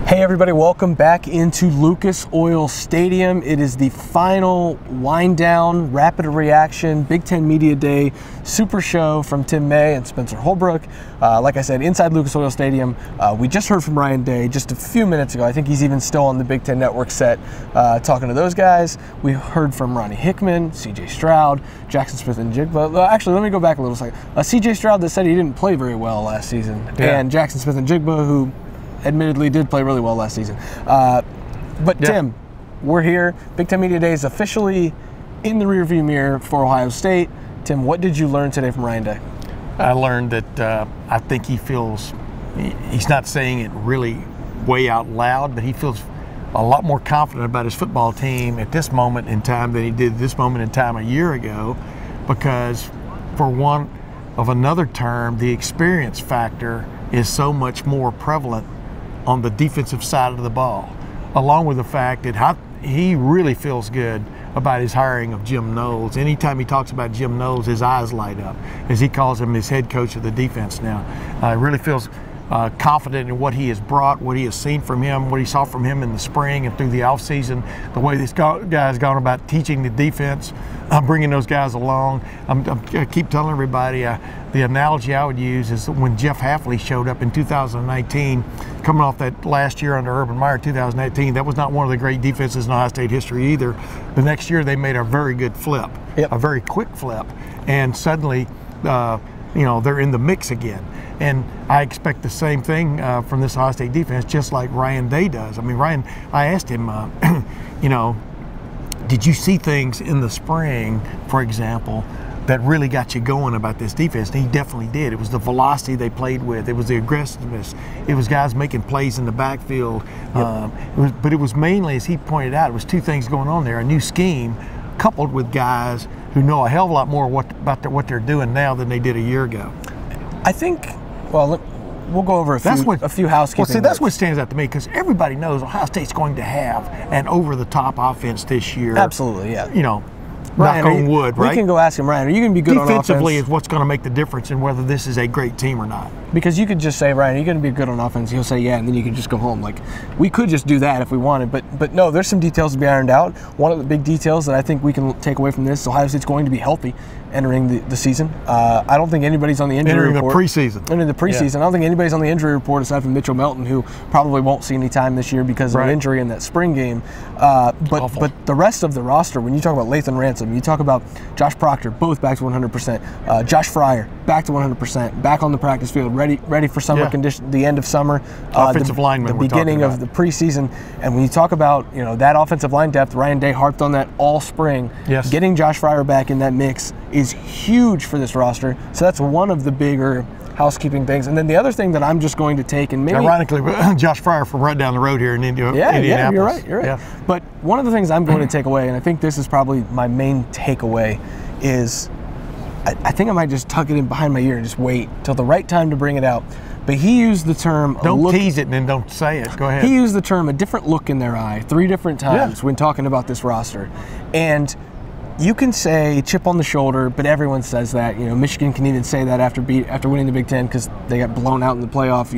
Hey everybody, welcome back into Lucas Oil Stadium. It is the final wind down, rapid reaction, Big Ten Media Day super show from Tim May and Spencer Holbrook. Like I said, inside Lucas Oil Stadium. We just heard from Ryan Day just a few minutes ago. I think he's even still on the Big Ten Network set talking to those guys. We heard from Ronnie Hickman, Stroud, Jaxon Smith-Njigba. Actually, let me go back a little second. CJ Stroud that said he didn't play very well last season. Yeah. And Jaxon Smith-Njigba, who admittedly did play really well last season. But Tim, we're here. Big Ten Media Day is officially in the rearview mirror for Ohio State. Tim, what did you learn today from Ryan Day? I learned that I think he feels, he's not saying it really way out loud, but he feels a lot more confident about his football team at this moment in time than he did this moment in time a year ago, because for one of another term, the experience factor is so much more prevalent on the defensive side of the ball, along with the fact that he really feels good about his hiring of Jim Knowles. Anytime he talks about Jim Knowles, his eyes light up, as he calls him his head coach of the defense now. He really feels confident in what he has brought, what he has seen from him, what he saw from him in the spring and through the offseason, the way this guy has gone about teaching the defense, bringing those guys along. I keep telling everybody, the analogy I would use is when Jeff Hafley showed up in 2019, coming off that last year under Urban Meyer, 2018, that was not one of the great defenses in Ohio State history either. The next year they made a very good flip, a very quick flip, and suddenly they're in the mix again. And I expect the same thing from this Ohio State defense, just like Ryan Day does. I mean, Ryan, I asked him, did you see things in the spring, for example, that really got you going about this defense? And he definitely did. It was the velocity they played with. It was the aggressiveness. It was guys making plays in the backfield. But it was mainly, as he pointed out, it was two things going on there: a new scheme coupled with guys who know a hell of a lot more about what they're doing now than they did a year ago. I think, well, we'll go over a few housekeeping. Well, see, that's what stands out to me, because everybody knows Ohio State's going to have an over-the-top offense this year. Absolutely, yeah. Ryan, knock on wood, right? We can go ask him, Ryan, are you going to be good on offense? Defensively is what's going to make the difference in whether this is a great team or not. Because you could just say, Ryan, are you going to be good on offense? He'll say, yeah, and then you can just go home. Like, we could just do that if we wanted, but no, there's some details to be ironed out. One of the big details that I think we can take away from this, Ohio State's going to be healthy entering the season. I don't think anybody's on the injury report. Entering the preseason. I don't think anybody's on the injury report aside from Mitchell Melton, who probably won't see any time this year because of an injury in that spring game. But the rest of the roster, when you talk about Lathan Ransom, you talk about Josh Proctor, both back to 100%. Josh Fryer, back to 100%, back on the practice field, ready for summer condition, the end of summer. Offensive lineman, the beginning of the preseason. And when you talk about that offensive line depth, Ryan Day harped on that all spring. Yes. Getting Josh Fryer back in that mix is huge for this roster. So that's one of the bigger housekeeping things. And then the other thing that I'm just going to take, and maybe ironically, Josh Fryer from right down the road here in Indianapolis. Yeah, you're right. Yeah. But one of the things I'm going to take away, and I think this is probably my main takeaway, is I think I might just tuck it in behind my ear and just wait till the right time to bring it out. But he used the term... Don't tease it and then don't say it. Go ahead. He used the term a different look in their eye 3 different times when talking about this roster. And you can say chip on the shoulder, but everyone says that. Michigan can even say that after winning the Big Ten because they got blown out in the playoff.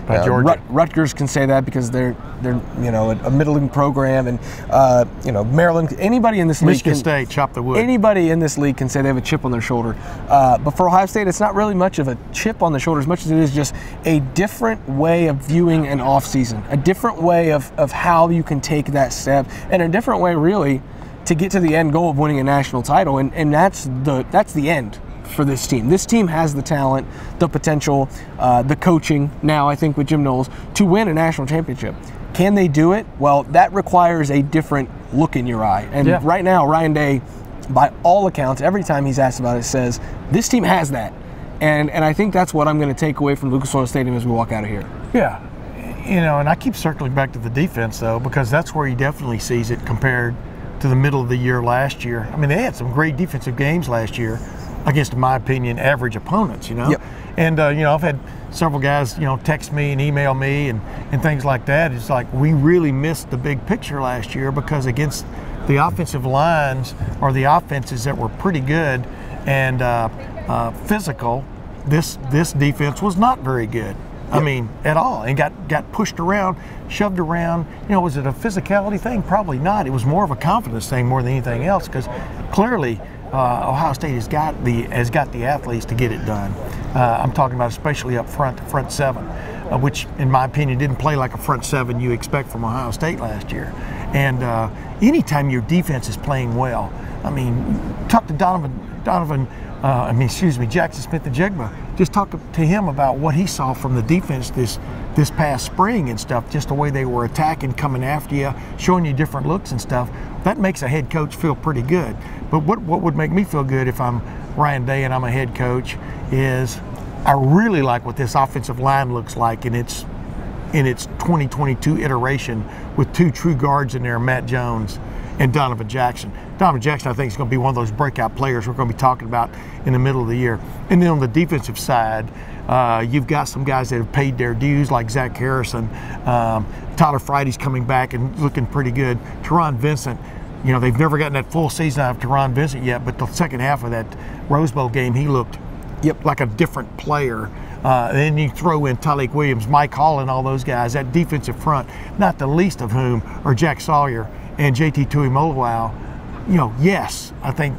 By Georgia. Rutgers can say that because they're a middling program, and Maryland. Anybody in this league, Michigan State, chop the wood. Anybody in this league can say they have a chip on their shoulder. But for Ohio State, it's not really much of a chip on the shoulder as much as it is just a different way of viewing an offseason, a different way of how you can take that step, and a different way, really, to get to the end goal of winning a national title, and that's the end for this team. This team has the talent, the potential, the coaching now, I think, with Jim Knowles, to win a national championship. Can they do it? Well, that requires a different look in your eye. And right now, Ryan Day, by all accounts, every time he's asked about it, says this team has that. And I think that's what I'm going to take away from Lucas Oil Stadium as we walk out of here. Yeah. And I keep circling back to the defense, though, because that's where he definitely sees it compared to the middle of the year last year. I mean, they had some great defensive games last year against, in my opinion, average opponents, And, I've had several guys, text me and email me and things like that. It's like we really missed the big picture last year because against the offensive lines or the offenses that were pretty good and physical, this defense was not very good. I mean, at all, and got pushed around, shoved around. You know, was it a physicality thing? Probably not. It was more of a confidence thing more than anything else, because clearly Ohio State has got the athletes to get it done. I'm talking about especially up front, the front seven, which in my opinion didn't play like a front seven you expect from Ohio State last year. And anytime your defense is playing well, I mean, talk to Jaxon Smith-Njigba. Just talk to him about what he saw from the defense this past spring and stuff, just the way they were attacking, coming after you, showing you different looks and stuff. That makes a head coach feel pretty good. But what would make me feel good if I'm Ryan Day and I'm a head coach is I really like what this offensive line looks like in its 2022 iteration with two true guards in there, Matt Jones and Donovan Jackson. Donovan Jackson, I think, is going to be one of those breakout players we're going to be talking about in the middle of the year. And then on the defensive side, you've got some guys that have paid their dues, like Zach Harrison. Tyler Friday's coming back and looking pretty good. Teron Vincent, you know, they've never gotten that full season out of Teron Vincent yet, but the second half of that Rose Bowl game, he looked like a different player. Then you throw in Tyleik Williams, Mike Hall, and all those guys, that defensive front, not the least of whom are Jack Sawyer and JT Tuimoloau. You know, yes, I think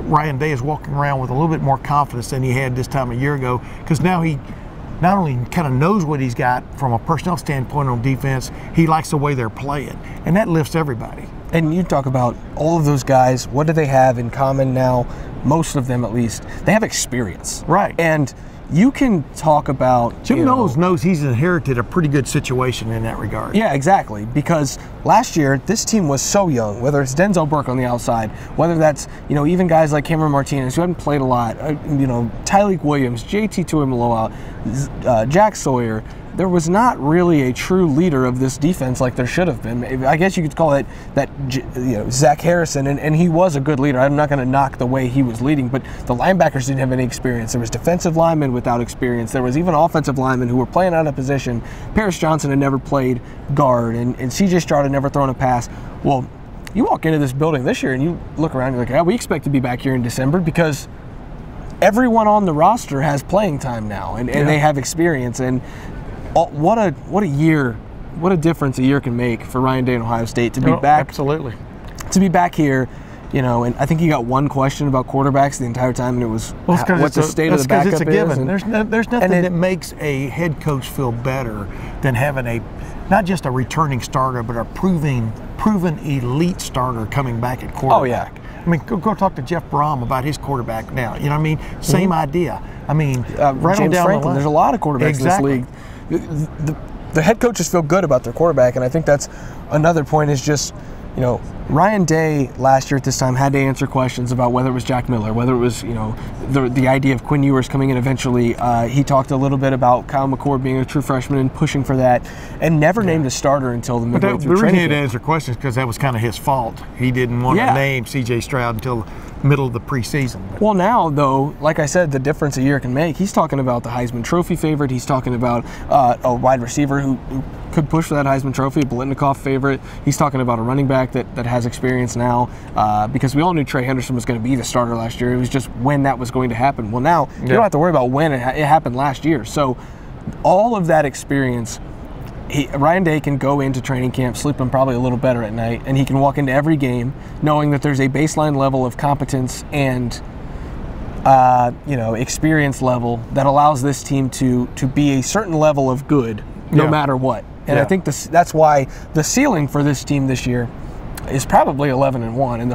Ryan Day is walking around with a little bit more confidence than he had this time a year ago, because now he not only kind of knows what he's got from a personnel standpoint on defense, he likes the way they're playing, and that lifts everybody. And you talk about all of those guys, what do they have in common now? Most of them, at least, they have experience. Right. And you can talk about Jim Knowles knows he's inherited a pretty good situation in that regard. Yeah, exactly. Because last year this team was so young. Whether it's Denzel Burke on the outside, whether that's even guys like Cameron Martinez who hadn't played a lot, Tyleik Williams, JT Tuimoloau, Jack Sawyer. There was not really a true leader of this defense like there should have been. I guess you could call it that, Zach Harrison, and he was a good leader. I'm not going to knock the way he was leading, but the linebackers didn't have any experience. There was defensive linemen without experience. There was even offensive linemen who were playing out of position. Paris Johnson had never played guard, and CJ Stroud had never thrown a pass. Well, you walk into this building this year and you look around, you're like, yeah, we expect to be back here in December because everyone on the roster has playing time now, and they have experience. And what a year, what a difference a year can make for Ryan Day and Ohio State to be back. Absolutely. To be back here, and I think he got one question about quarterbacks the entire time, and it was what the state of the backup is. It's a given. There's nothing that makes a head coach feel better than having not just a returning starter, but a proven elite starter coming back at quarterback. Oh, yeah. I mean, go talk to Jeff Brom about his quarterback now. You know what I mean? Same idea. I mean, right on down Franklin, the line. There's a lot of quarterbacks in this league. The head coaches feel good about their quarterback, and I think that's another point is just, Ryan Day last year at this time had to answer questions about whether it was Jack Miller, whether it was, the idea of Quinn Ewers coming in eventually. He talked a little bit about Kyle McCord being a true freshman and pushing for that, and never named a starter until the midway through training camp. The reason he had to answer questions because that was kind of his fault. He didn't want to name C.J. Stroud until middle of the preseason. Well, now, though, like I said, the difference a year can make. He's talking about the Heisman Trophy favorite. He's talking about a wide receiver who could push for that Heisman Trophy, Biletnikoff favorite. He's talking about a running back that has experience now because we all knew Trey Henderson was going to be the starter last year. It was just when that was going to happen. Well, now you don't have to worry about when it happened last year. So all of that experience, Ryan Day can go into training camp sleeping probably a little better at night, and he can walk into every game knowing that there's a baseline level of competence and experience level that allows this team to be a certain level of good no matter what. And I think that's why the ceiling for this team this year is probably 11-1, and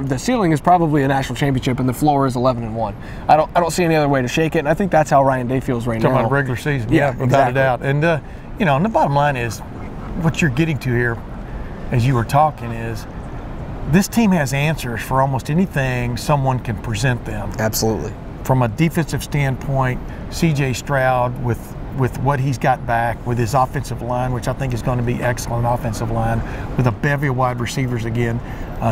the ceiling is probably a national championship, and the floor is 11-1. I don't see any other way to shake it, and I think that's how Ryan Day feels right now. Talking about regular season, without exactly. a doubt. And and the bottom line is, what you're getting to here, as you were talking, is this team has answers for almost anything someone can present them. Absolutely. From a defensive standpoint, C.J. Stroud with what he's got back, with his offensive line, which I think is going to be excellent offensive line, with a bevy of wide receivers again,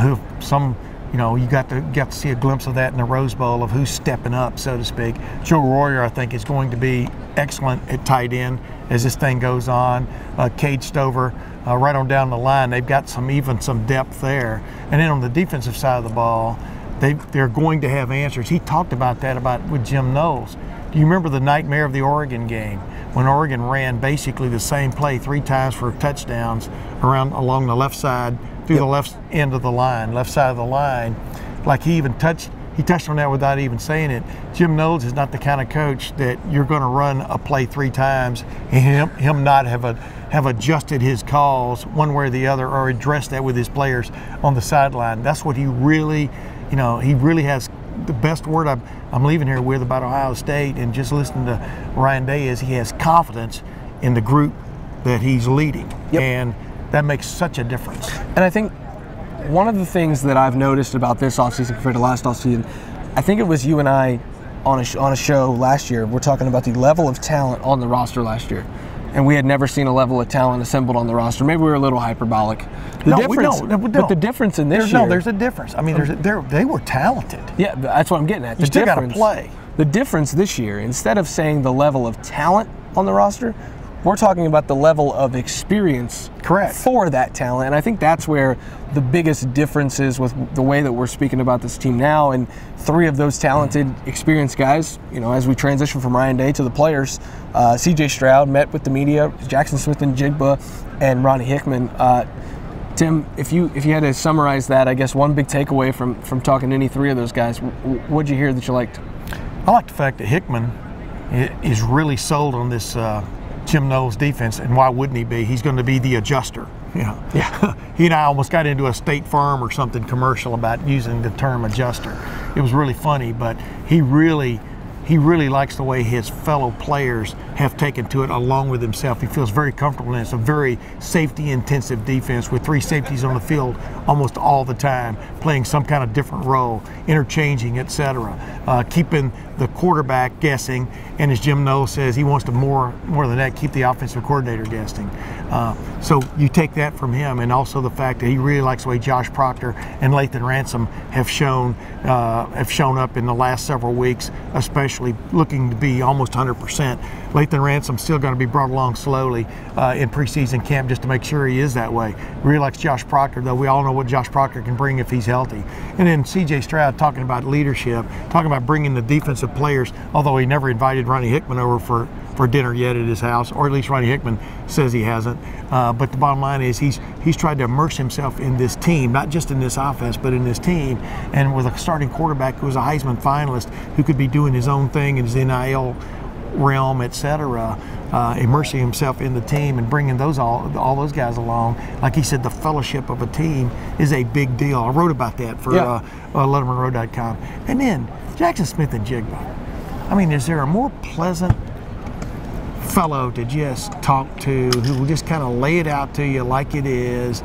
who some, you got to see a glimpse of that in the Rose Bowl of who's stepping up, so to speak. Joe Royer, I think, is going to be excellent at tight end as this thing goes on. Cade Stover, right on down the line, they've got some depth there. And then on the defensive side of the ball, they're going to have answers. He talked about that with Jim Knowles. Do you remember the nightmare of the Oregon game when Oregon ran basically the same play 3 times for touchdowns along the left side, through the left end of the line, left side of the line. Like he touched on that without even saying it. Jim Knowles is not the kind of coach that you're going to run a play 3 times and him not have adjusted his calls one way or the other, or addressed that with his players on the sideline. That's what he really, he really has. The best word I'm leaving here with about Ohio State and just listening to Ryan Day is he has confidence in the group that he's leading. Yep. And that makes such a difference. And I think one of the things that I've noticed about this offseason compared to last offseason, I think it was you and I on a show last year, we're talking about the level of talent on the roster last year. And we had never seen a level of talent assembled on the roster. Maybe we were a little hyperbolic. But the difference in this year, there's a difference. I mean, they were talented. Yeah, that's what I'm getting at. You still got to play. The difference this year, instead of saying the level of talent on the roster, we're talking about the level of experience for that talent. And I think that's where the biggest difference is with the way that we're speaking about this team now. And 3 of those talented, experienced guys, as we transition from Ryan Day to the players, CJ Stroud met with the media, Jaxon Smith-Njigba, and Ronnie Hickman. Tim, if you had to summarize that, I guess one big takeaway from talking to any 3 of those guys, what'd you hear that you liked? I like the fact that Hickman is really sold on this Jim Knowles defense, and why wouldn't he be? He's going to be the adjuster. Yeah. He and I almost got into a State Farm or something commercial about using the term adjuster. It was really funny, but he really likes the way his fellow players have taken to it along with himself. He feels very comfortable, and it's a very safety-intensive defense with 3 safeties on the field almost all the time, playing some kind of different role, interchanging, etc., keeping the quarterback guessing, and as Jim Knowles says, he wants to more than that, keep the offensive coordinator guessing. So you take that from him, and also the fact that he really likes the way Josh Proctor and Lathan Ransom have shown up in the last several weeks, especially looking to be almost 100%. Lathan Ransom's still going to be brought along slowly in preseason camp just to make sure he is that way. Really likes Josh Proctor, though we all know what Josh Proctor can bring if he's healthy. And then CJ Stroud talking about leadership, talking about bringing the defensive players, although he never invited Ronnie Hickman over for dinner yet at his house, or at least Ronnie Hickman says he hasn't. But the bottom line is he's tried to immerse himself in this team, not just in this offense, but in this team. And with a starting quarterback who was a Heisman finalist, who could be doing his own thing in his NIL realm, etc., immersing himself in the team and bringing all those guys along. Like he said, the fellowship of a team is a big deal. I wrote about that for LettermenRow.com. And then Jaxon Smith-Njigba. I mean, is there a more pleasant fellow to just talk to, who will just kind of lay it out to you like it is?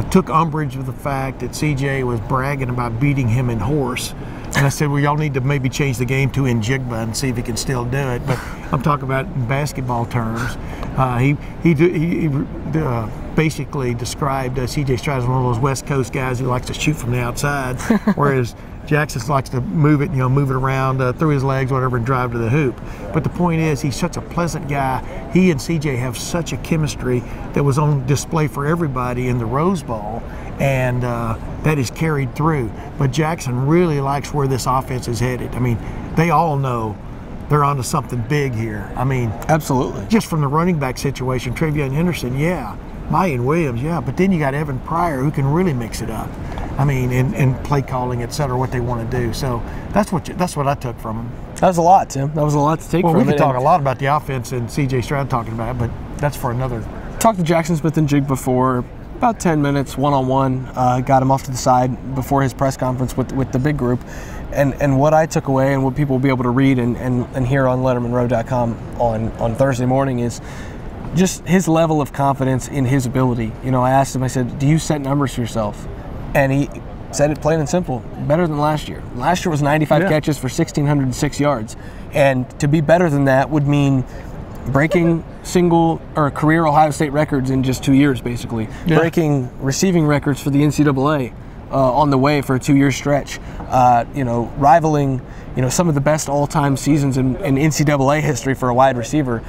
Took umbrage with the fact that CJ was bragging about beating him in horse. And I said, well, y'all need to maybe change the game to Njigba and see if he can still do it. But I'm talking about in basketball terms. He basically described CJ Stroud as one of those West Coast guys who likes to shoot from the outside, whereas Jaxon likes to move it around through his legs, whatever, and drive to the hoop. But the point is, he's such a pleasant guy. He and CJ have such a chemistry that was on display for everybody in the Rose Bowl, and that is carried through. But Jaxon really likes where this offense is headed. I mean, they all know they're onto something big here. I mean, absolutely. Just from the running back situation, Travion Henderson, yeah. Mayan Williams, yeah. But then you got Evan Pryor, who can really mix it up. I mean, in play calling, et cetera, what they want to do. So that's what I took from him. That was a lot, Tim. That was a lot to take from it. Well, we could talk a lot about the offense and C.J. Stroud talking about it, but that's for another. Talked to Jaxon Smith-Njigba before, about 10 minutes, one-on-one. Got him off to the side before his press conference with the big group. And what I took away and what people will be able to read and hear on LettermenRow.com on Thursday morning is just his level of confidence in his ability. I asked him, I said, do you set numbers for yourself? And he said it plain and simple, better than last year. Last year was 95 catches for 1,606 yards. And to be better than that would mean breaking single or career Ohio State records in just 2 years, basically. Yeah. Breaking receiving records for the NCAA on the way for a 2-year stretch. Rivaling, some of the best all-time seasons in NCAA history for a wide receiver.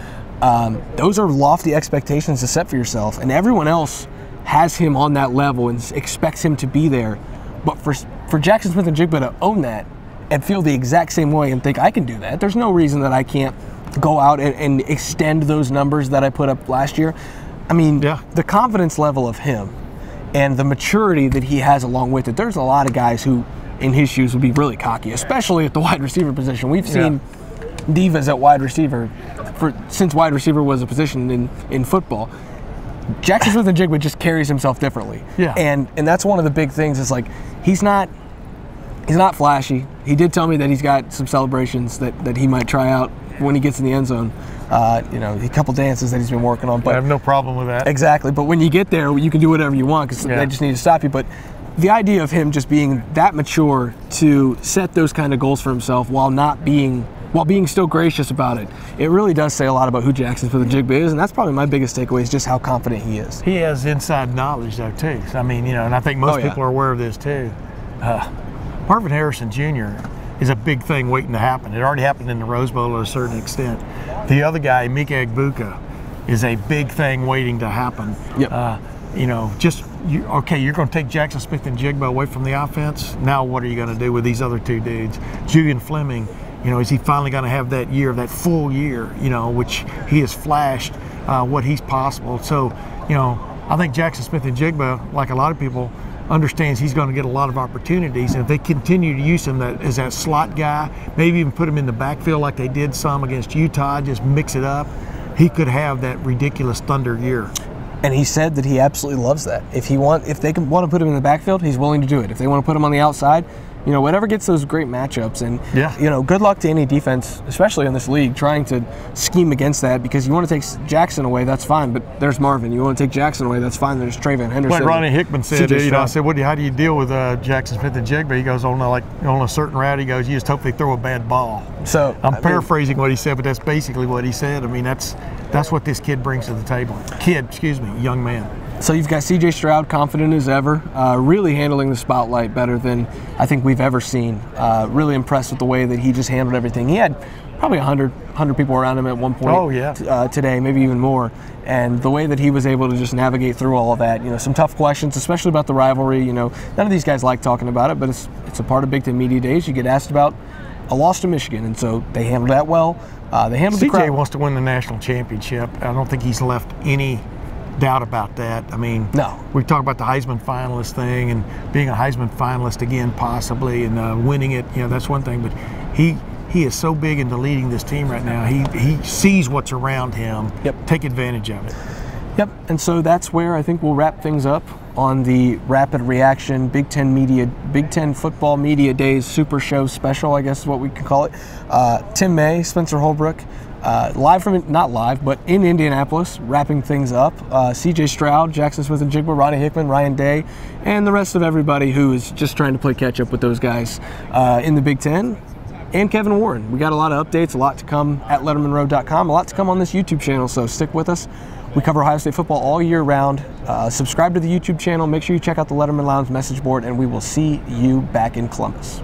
Those are lofty expectations to set for yourself, and everyone else has him on that level and expects him to be there. But for Jaxon Smith-Njigba to own that and feel the exact same way and think I can do that. There's no reason that I can't go out and extend those numbers that I put up last year. I mean, the confidence level of him and the maturity that he has along with it, there's a lot of guys who in his shoes would be really cocky, especially at the wide receiver position. We've seen divas at wide receiver since wide receiver was a position in football. Jaxon Smith-Njigba just carries himself differently. And that's one of the big things is like he's not flashy. He did tell me that he's got some celebrations that he might try out when he gets in the end zone. You know, a couple dances that he's been working on. But I have no problem with that. Exactly. But when you get there, you can do whatever you want because they just need to stop you. But the idea of him just being that mature to set those kind of goals for himself while being still gracious about it, it really does say a lot about who Jaxon Smith-Njigba is, and that's probably my biggest takeaway is just how confident he is. He has inside knowledge though too. I mean, you know, and I think most people are aware of this too. Marvin Harrison Jr. is a big thing waiting to happen. It already happened in the Rose Bowl to a certain extent. The other guy, Mika Egbuka, is a big thing waiting to happen. You know, you're going to take Jaxon Smith-Njigba away from the offense. Now what are you going to do with these other two dudes? Julian Fleming, you know, is he finally going to have that year, that full year, you know, which he has flashed what he's possible. So, you know, I think Jaxon Smith-Njigba, like a lot of people, understands he's going to get a lot of opportunities, and if they continue to use him as that slot guy, maybe even put him in the backfield like they did some against Utah, just mix it up, he could have that ridiculous thunder year. And he said that he absolutely loves that. If they want to put him in the backfield, he's willing to do it. If they want to put him on the outside, you know, whatever gets those great matchups. And, you know, good luck to any defense, especially in this league, trying to scheme against that, because you want to take Jaxon away, that's fine, but there's Marvin. You want to take Jaxon away, that's fine, there's Trayvon Henderson. Like Ronnie Hickman said, you know, I said, how do you deal with Jaxon Smith-Njigba? He goes, on a certain route, he goes, you just hope they throw a bad ball. So I'm paraphrasing what he said, but that's basically what he said. I mean, that's what this kid brings to the table. Young man. So you've got C.J. Stroud, confident as ever, really handling the spotlight better than I think we've ever seen. Really impressed with the way that he just handled everything. He had probably 100 people around him at one point today, maybe even more. And the way that he was able to just navigate through all of that, you know, some tough questions, especially about the rivalry. You know, none of these guys like talking about it, but it's a part of Big Ten Media Days. You get asked about a loss to Michigan, and so they handled that well. They handled the crowd. C.J. wants to win the national championship. I don't think he's left any doubt about that. I mean, we talk about the Heisman finalist thing and being a Heisman finalist again, possibly, and winning it. You know, that's one thing. But he is so big into leading this team right now. He sees what's around him. Take advantage of it. And so that's where I think we'll wrap things up on the Rapid Reaction Big Ten Football Media Days Super Show Special, I guess is what we can call it. Tim May, Spencer Holbrook, not live, but in Indianapolis, wrapping things up. C.J. Stroud, Jaxon Smith-Njigba, Ronnie Hickman, Ryan Day, and the rest of everybody who is just trying to play catch up with those guys in the Big Ten. And Kevin Warren. We got a lot of updates, a lot to come at LettermenRow.com, a lot to come on this YouTube channel, so stick with us. We cover Ohio State football all year round. Subscribe to the YouTube channel. Make sure you check out the Lettermen Lounge message board, and we will see you back in Columbus.